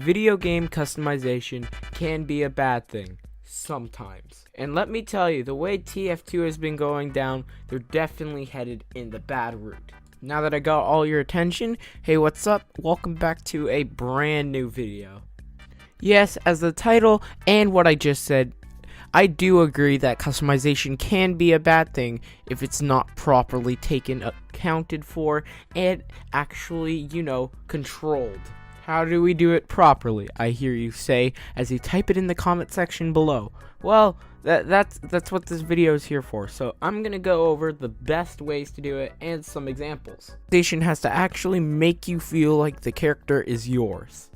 video game customization can be a bad thing sometimes. And let me tell you, the way TF2 has been going down, they're definitely headed in the bad route. Now that I got all your attention, hey, what's up? Welcome back to a brand new video. Yes, as the title and what I just said, I do agree that customization can be a bad thing if it's not properly accounted for and actually, controlled. How do we do it properly? I hear you say as you type it in the comment section below. Well, that's what this video is here for. So I'm gonna go over the best ways to do it and some examples. Customization has to actually make you feel like the character is yours.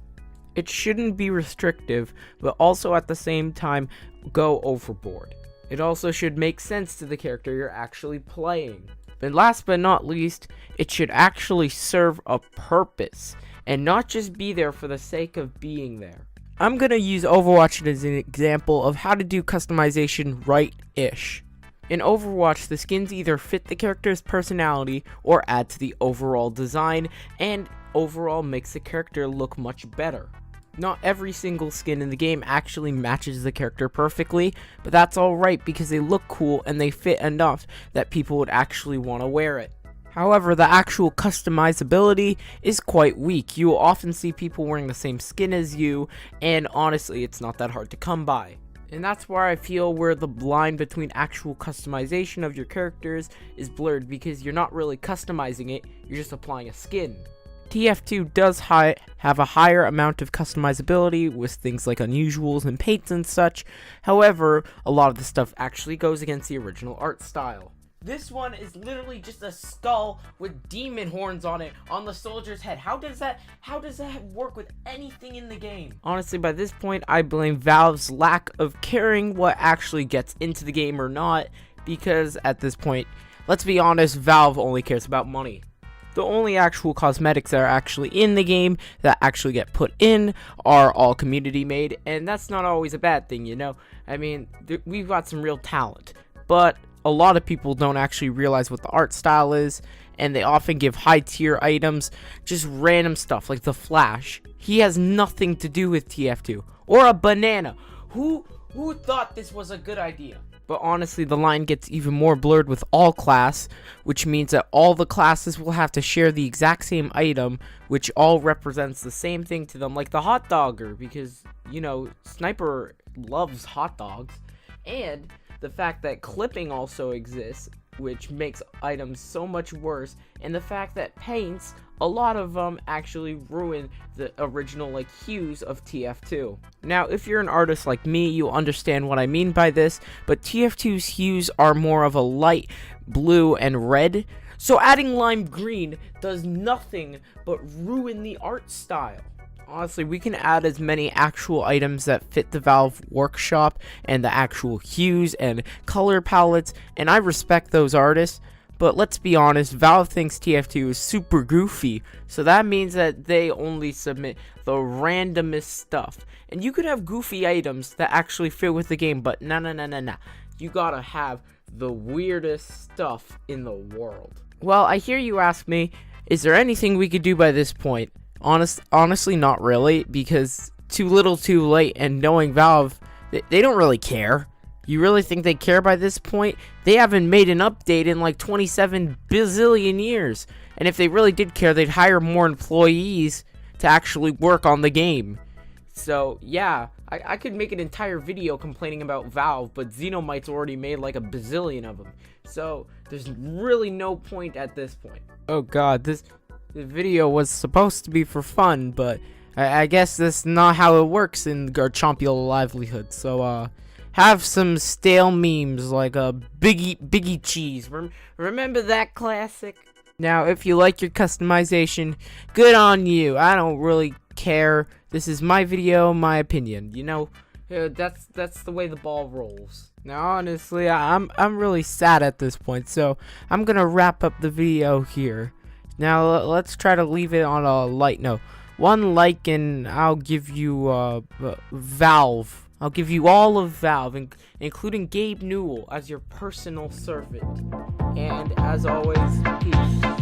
It shouldn't be restrictive, but also at the same time go overboard. It also should make sense to the character you're actually playing. And last but not least, it should actually serve a purpose and not just be there for the sake of being there. I'm gonna use Overwatch as an example of how to do customization right-ish. In Overwatch, the skins either fit the character's personality or add to the overall design and overall makes the character look much better. Not every single skin in the game actually matches the character perfectly, but that's alright because they look cool and they fit enough that people would actually want to wear it. However, the actual customizability is quite weak. You will often see people wearing the same skin as you, and honestly, it's not that hard to come by. And that's where I feel where the line between actual customization of your characters is blurred because you're not really customizing it, you're just applying a skin. TF2 does have a higher amount of customizability with things like unusuals and paints and such. However, a lot of the stuff actually goes against the original art style. This one is literally just a skull with demon horns on it on the soldier's head. How does that work with anything in the game? Honestly, by this point, I blame Valve's lack of caring what actually gets into the game or not, because at this point, let's be honest, Valve only cares about money. The only actual cosmetics that are actually in the game that actually get put in are all community made, and that's not always a bad thing, I mean, we've got some real talent, but a lot of people don't actually realize what the art style is, and they often give high tier items, just random stuff like the Flash. He has nothing to do with TF2, or a banana. Who thought this was a good idea? But honestly, the line gets even more blurred with all class, which means that all the classes will have to share the exact same item, which all represents the same thing to them, like the hot dogger, because, Sniper loves hot dogs, and the fact that clipping also exists, which makes items so much worse, and the fact that paints, a lot of them actually ruin the original hues of TF2. Now, if you're an artist like me, you'll understand what I mean by this, but TF2's hues are more of a light blue and red, so adding lime green does nothing but ruin the art style. Honestly, we can add as many actual items that fit the Valve workshop and the actual hues and color palettes, and I respect those artists, but let's be honest, Valve thinks TF2 is super goofy, so that means that they only submit the randomest stuff. And you could have goofy items that actually fit with the game, but nah. You gotta have the weirdest stuff in the world. Well, I hear you ask me, is there anything we could do by this point? Honestly, not really, because too little too late, and knowing Valve, they don't really care. You really think they care by this point? They haven't made an update in 27 bazillion years, and if they really did care, they'd hire more employees to actually work on the game. So yeah, I could make an entire video complaining about Valve, but Xenomite's already made a bazillion of them, so there's really no point at this point. Oh god, the video was supposed to be for fun, but I guess that's not how it works in Garchompial livelihood. So have some stale memes like a Biggie Cheese. Remember that classic? Now, if you like your customization, good on you. I don't really care. This is my video, my opinion. That's the way the ball rolls. Now, honestly, I'm really sad at this point, so I'm gonna wrap up the video here. Now, let's try to leave it on a light note. 1 like and I'll give you Valve. I'll give you all of Valve, including Gabe Newell, as your personal servant. And as always, peace.